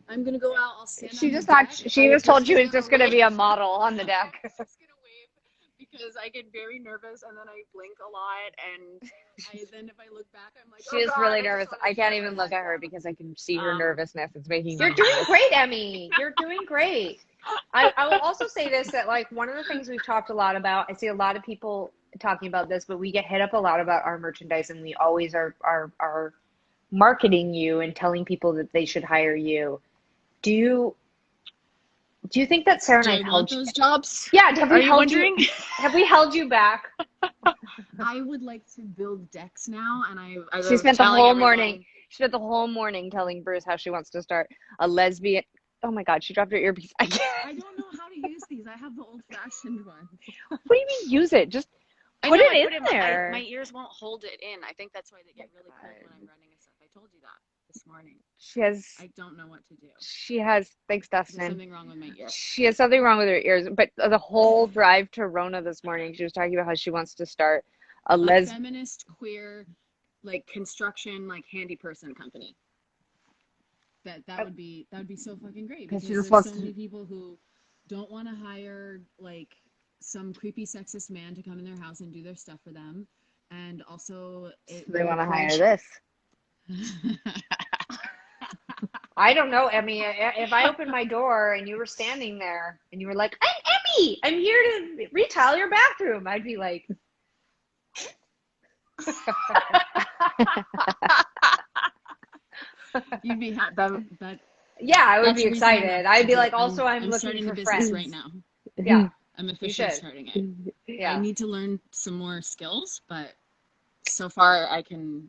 I'm gonna go out. I'll stand She on just the thought deck. she I was told she was gonna just going to wave. be a model on the deck. I was just gonna wave because I get very nervous and then I blink a lot and then if I look back I'm like, She oh is God, really I just nervous. wanna I can't shut even my look at her head because I can see her down. nervousness. It's making me You're doing nervous. great, Emmy. You're doing great. I will also say this, that like one of the things we've talked a lot about, I see a lot of people talking about this, but we get hit up a lot about our merchandise and we always are marketing you and telling people that they should hire you. Do you think that Sarah and Do I I have want held you? those jobs? Yeah, have Are we you held wondering? you? Have we held you back? I would like to build decks now and I She was spent the telling whole everyone, morning. She spent the whole morning telling Bruce how she wants to start a lesbian. Oh my God, she dropped her earpiece. I can't. I don't know how to use these. I have the old-fashioned ones. What do you mean use it? Just I put know, it I in put it there. my ears won't hold it in. I think that's why they get really cold when I'm running and stuff. I told you that this morning. She has. I don't know what to do. Thanks, There's Dustin. something wrong with my ear. She has something wrong with her ears. But the whole drive to Rona this morning, she was talking about how she wants to start a A feminist, queer, like construction, like handy person company. That would be so fucking great because she just there's wants so many people who don't want to hire like some creepy sexist man to come in their house and do their stuff for them, and also They want to hire this. I don't know, Emmy. If I opened my door and you were standing there and you were like, "I'm Emmy. I'm here to retile your bathroom," I'd be like, You'd be that. "Yeah, I would That's be the reason I'm excited." a- I'd be like, "Also, I'm looking starting for the business friends." right now. Yeah, I'm officially should. starting it. yeah. I need to learn some more skills, but so far I can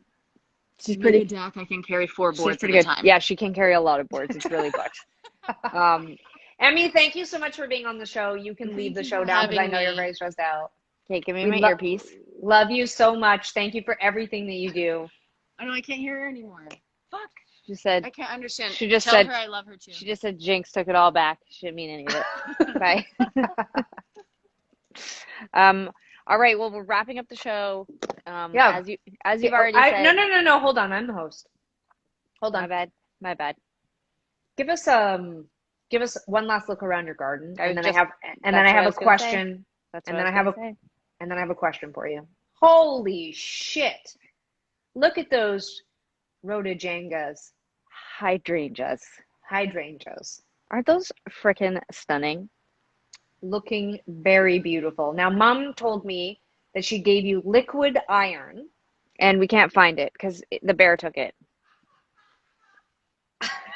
She's make pretty. a deck. I can carry 4 She's boards pretty at a good. time. Yeah, she can carry a lot of boards. It's really booked. Emmy, thank you so much for being on the show. You can leave Thank the you show for now because I having know you're me. very stressed out. Okay, give me We my lo- earpiece. Love you so much. Thank you for everything that you do. Oh no, I can't hear her anymore. Fuck. She said. I can't understand. She just Tell said- her I love her too. She just said Jinx took it all back. She didn't mean any of it. Bye. All right. Well, we're wrapping up the show. Yeah. As you've already said. No. Hold on. I'm the host. Hold on. My bad. Give us one last look around your garden, I and was then just- I have a that's what I was gonna question, That's and what then I I have was a gonna say. and then I have a question for you. Holy shit! Look at those rhododendras, Hydrangeas. hydrangeas, Aren't those freaking stunning? looking very beautiful. Now, Mom told me that she gave you liquid iron. And we can't find it because the bear took it.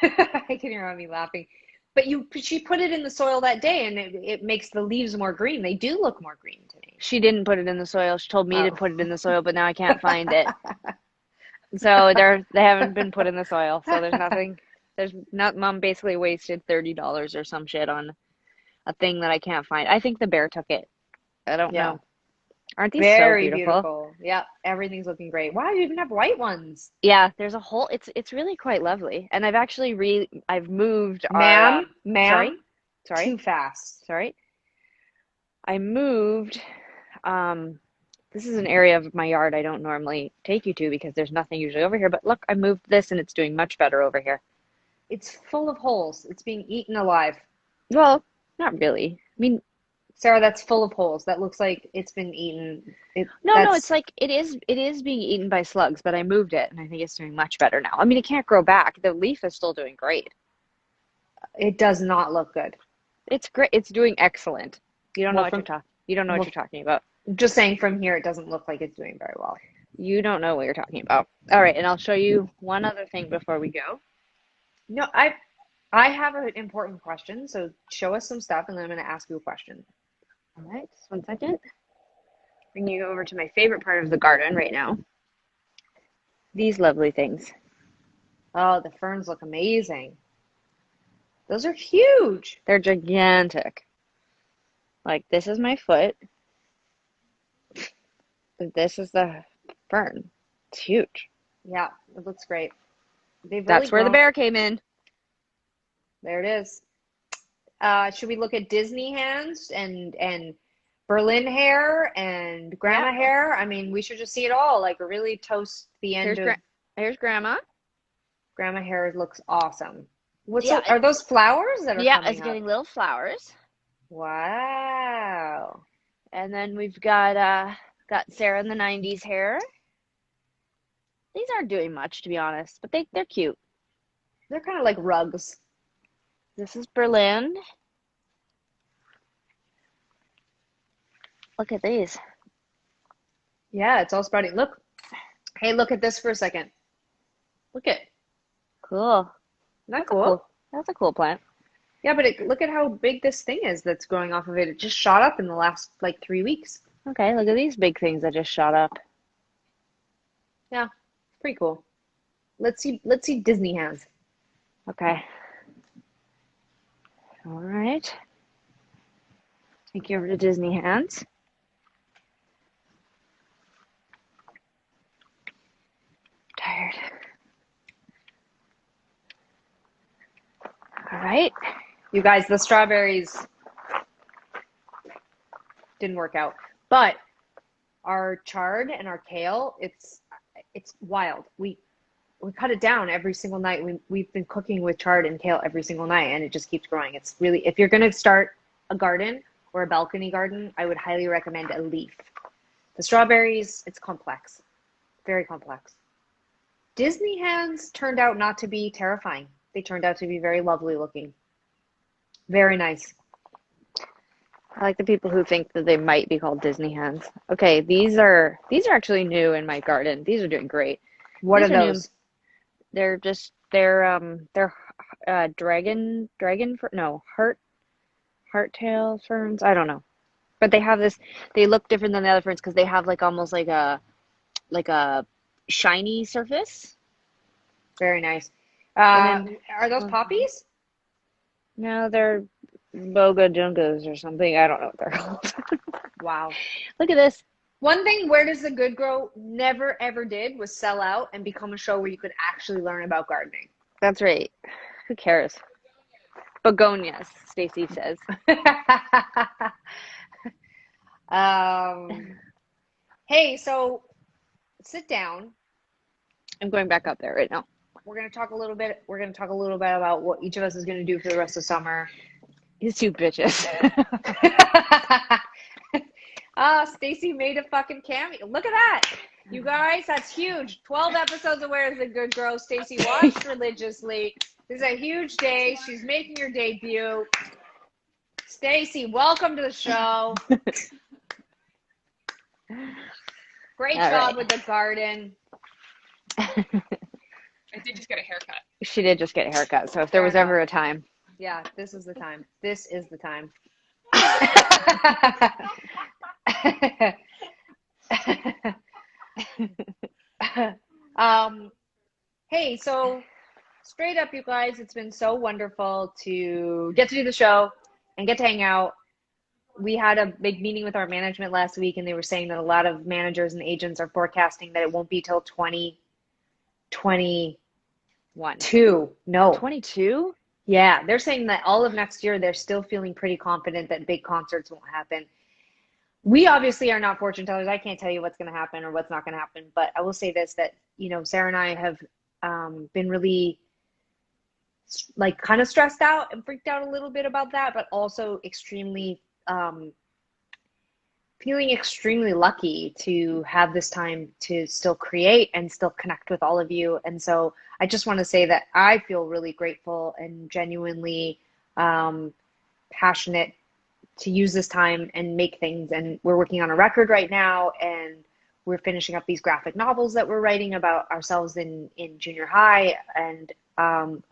I can hear Mommy laughing. But she put it in the soil that day, and it makes the leaves more green. They do look more green to me. She didn't put it in the soil. She told me to Oh. put it in the soil, but now I can't find it. So they haven't been put in the soil. So there's nothing. Mom basically wasted $30 or some shit on a thing that I can't find. I think the bear took it. I don't Yeah. know. Aren't these Very so beautiful? Yep, everything's looking great. Wow, you even have white ones. Yeah, there's a whole. It's really quite lovely, and I've actually I've moved our. Ma'am, Sorry. too fast. Sorry. I moved. This is an area of my yard I don't normally take you to because there's nothing usually over here. But look, I moved this, and it's doing much better over here. It's full of holes. It's being eaten alive. Well, not really. I mean, Sarah, that's full of holes. That looks like it's been eaten. no, it's like it is being eaten by slugs, but I moved it and I think it's doing much better now. I mean, it can't grow back. The leaf is still doing great. It does not look good. It's great. It's doing excellent. You don't know Well, what you don't know what you're talking about. Just saying, from here, it doesn't look like it's doing very well. You don't know what you're talking about. All right, and I'll show you one other thing before we go. No, I have an important question. So show us some stuff, and then I'm going to ask you a question. All right, just 1 second. Bring you over to my favorite part of the garden right now. These lovely things. Oh, the ferns look amazing. Those are huge. They're gigantic. Like this is my foot. This is the fern. It's huge. Yeah, it looks great. They've really That's where the grown. bear came in. There it is. Should we look at Disney hands and Berlin hair and grandma Yeah. hair? I mean, we should just see it all. Like really toast the end of Here's grandma. grandma hair. Looks awesome. Yeah, Are those flowers that are Yeah, coming it's up? getting little flowers. Wow. And then we've got Sarah in the 90s hair. These aren't doing much, to be honest, but they're cute. They're kind of like rugs. This is Berlin. Look at these. Yeah, it's all sprouting. Look. Hey, look at this for a second. Look at. Cool. Isn't that cool? That's a cool plant. Yeah, but look at how big this thing is that's growing off of it. It just shot up in the last like 3 weeks. Okay, look at these big things that just shot up. Yeah, pretty cool. Let's see Disney hands. Okay. All right. Take you over to Disney hands. Tired. All right. You guys, the strawberries didn't work out. But our chard and our kale, it's wild. We cut it down every single night. We've been cooking with chard and kale every single night, and it just keeps growing. It's really, if you're going to start a garden or a balcony garden, I would highly recommend a leaf. The strawberries, it's complex, very complex. Disney hands turned out not to be terrifying. They turned out to be very lovely looking. Very nice. I like the people who think that they might be called Disney hens. Okay, these are actually new in my garden. These are doing great. What These are are new. those? They're dragon no, heart tail ferns. I don't know. But they have this, they look different than the other ferns because they have like almost like a shiny surface. Very nice. And Are those poppies? No, they're boga jungas or something. I don't know what they're called. Wow. Look at this. One thing Where Does the Good Grow never ever did was sell out and become a show where you could actually learn about gardening. That's right. Who cares? Begonias, Stacy says. Hey, so sit down. I'm going back up there right now. We're gonna talk a little bit. We're gonna talk a little bit about what each of us is gonna do for the rest of summer. These two bitches. Stacy made a fucking cameo. Look at that. You guys, that's huge. 12 episodes of Where Does the Good Grow. Stacy watched religiously. This is a huge day. She's making her debut. Stacy, welcome to the show. Great All job right. with the garden. I did just get a haircut. She did just get a haircut, so if there was ever a time. Yeah, this is the time. This is the time. Hey, so straight up, you guys, it's been so wonderful to get to do the show and get to hang out. We had a big meeting with our management last week, and they were saying that a lot of managers and agents are forecasting that it won't be till 2022. 1. No. 22? Yeah, they're saying that all of next year, they're still feeling pretty confident that big concerts won't happen. We obviously are not fortune tellers. I can't tell you what's going to happen or what's not going to happen. But I will say this, that, you know, Sarah and I have been really like kind of stressed out and freaked out a little bit about that, but also extremely feeling extremely lucky to have this time to still create and still connect with all of you. And so I just want to say that I feel really grateful and genuinely passionate to use this time and make things. And we're working on a record right now, and we're finishing up these graphic novels that we're writing about ourselves in junior high. And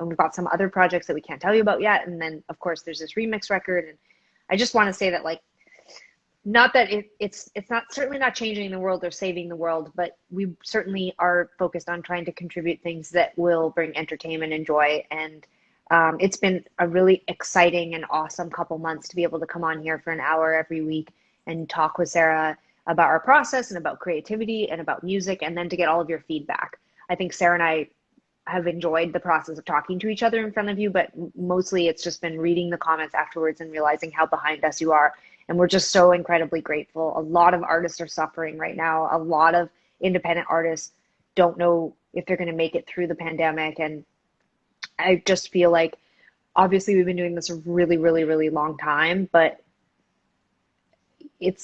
we've got some other projects that we can't tell you about yet. And then, of course, there's this remix record. And I just want to say that, like, not that it's not certainly not changing the world or saving the world, but we certainly are focused on trying to contribute things that will bring entertainment and joy. And it's been a really exciting and awesome couple months to be able to come on here for an hour every week and talk with Sarah about our process and about creativity and about music, and then to get all of your feedback. I think Sarah and I have enjoyed the process of talking to each other in front of you, but mostly it's just been reading the comments afterwards and realizing how behind us you are. And we're just so incredibly grateful. A lot of artists are suffering right now. A lot of independent artists don't know if they're going to make it through the pandemic. And I just feel like, obviously we've been doing this a really, really, really long time, but it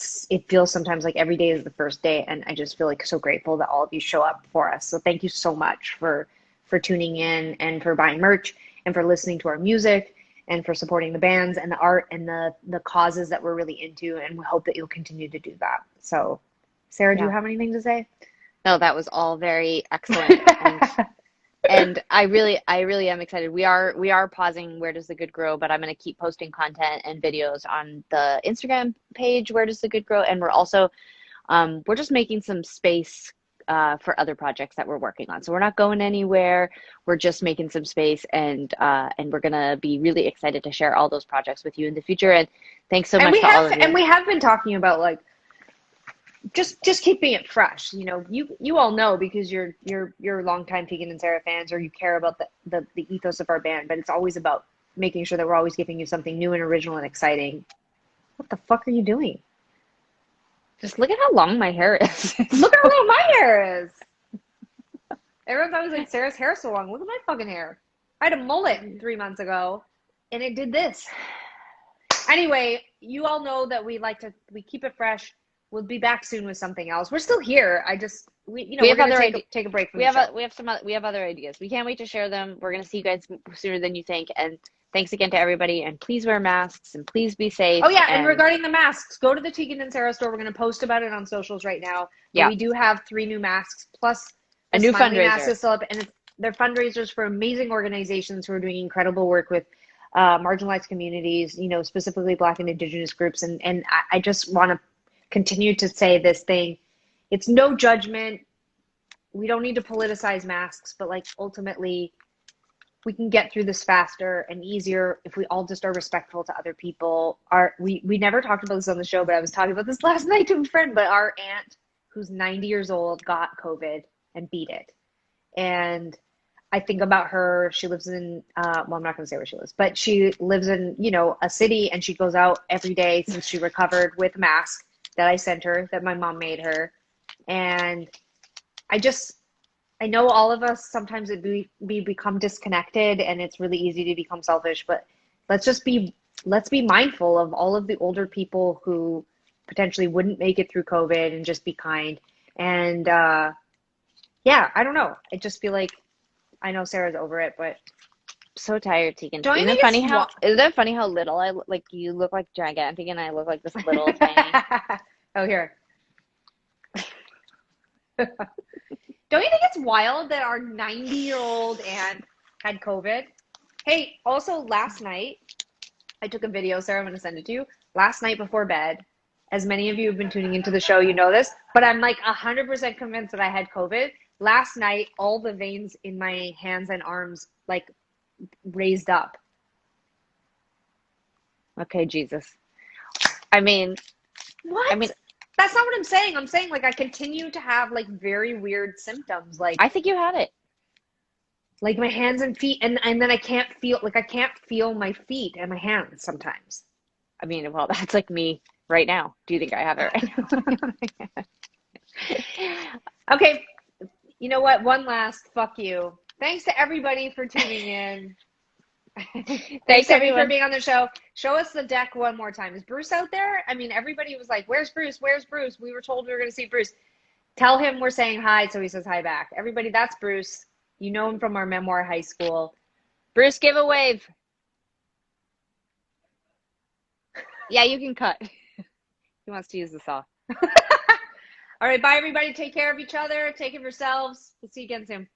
feels sometimes like every day is the first day. And I just feel like so grateful that all of you show up for us. So thank you so much for tuning in and for buying merch and for listening to our music and for supporting the bands and the art and the causes that we're really into. And we hope that you'll continue to do that. So Sarah, do you have anything to say? No, that was all very excellent. And I really am excited. We are pausing Where Does the Good Grow, but I'm going to keep posting content and videos on the Instagram page, Where Does the Good Grow. And we're also, we're just making some space for other projects that we're working on. So we're not going anywhere. We're just making some space, and we're going to be really excited to share all those projects with you in the future. And thanks so much to all of you. And we have been talking about like, just keeping it fresh. You know, you all know because you're longtime Tegan and Sarah fans, or you care about the ethos of our band, but it's always about making sure that we're always giving you something new and original and exciting. What the fuck are you doing? Just look at how long my hair is. Look at how long my hair is. Everyone's always like, Sarah's hair so long. Look at my fucking hair. I had a mullet 3 months ago and it did this. Anyway, you all know that we keep it fresh. We'll be back soon with something else. We're still here. We're going to take a break from the show. We have other ideas. We can't wait to share them. We're going to see you guys sooner than you think. And thanks again to everybody. And please wear masks and please be safe. Oh yeah, and regarding the masks, go to the Tegan and Sarah store. We're going to post about it on socials right now. Yeah, we do have 3 new masks plus a new fundraiser. Mask is still up, and they're fundraisers for amazing organizations who are doing incredible work with marginalized communities. You know, specifically Black and Indigenous groups. And I just want to continue to say this thing. It's no judgment. We don't need to politicize masks, but like ultimately we can get through this faster and easier if we all just are respectful to other people. We never talked about this on the show, but I was talking about this last night to a friend, but our aunt who's 90 years old got COVID and beat it. And I think about her. She lives in, well, I'm not going to say where she lives, but she lives in, you know, a city, and she goes out every day since she recovered with a mask that I sent her, that my mom made her. And I know all of us, sometimes we become disconnected and it's really easy to become selfish, but let's be mindful of all of the older people who potentially wouldn't make it through COVID, and just be kind. And yeah, I don't know. I just feel like, I know Sarah's over it, but so tired, Tegan. Don't you Isn't think it funny how little I look? Like, you look like gigantic and I look like this little tiny. Oh, here. Don't you think it's wild that our 90-year-old aunt had COVID? Hey, also last night, I took a video, Sarah, I'm going to send it to you. Last night before bed, as many of you have been tuning into the show, you know this, but I'm like 100% convinced that I had COVID. Last night, all the veins in my hands and arms like raised up. Okay, Jesus. I mean, what? I mean, that's not what I'm saying. I'm saying like I continue to have like very weird symptoms. Like, I think you had it. Like my hands and feet, and then I can't feel my feet and my hands sometimes. I mean, well, that's like me right now. Do you think I have it right now? Okay. You know what? One last fuck you. Thanks to everybody for tuning in. Thanks everyone for being on the show. Show us the deck one more time. Is Bruce out there? I mean, everybody was like, where's Bruce? Where's Bruce? We were told we were going to see Bruce. Tell him we're saying hi, so he says hi back. Everybody, that's Bruce. You know him from our memoir high school. Bruce, give a wave. Yeah, you can cut. He wants to use the saw. All right, bye everybody. Take care of each other. Take care of yourselves. We'll see you again soon.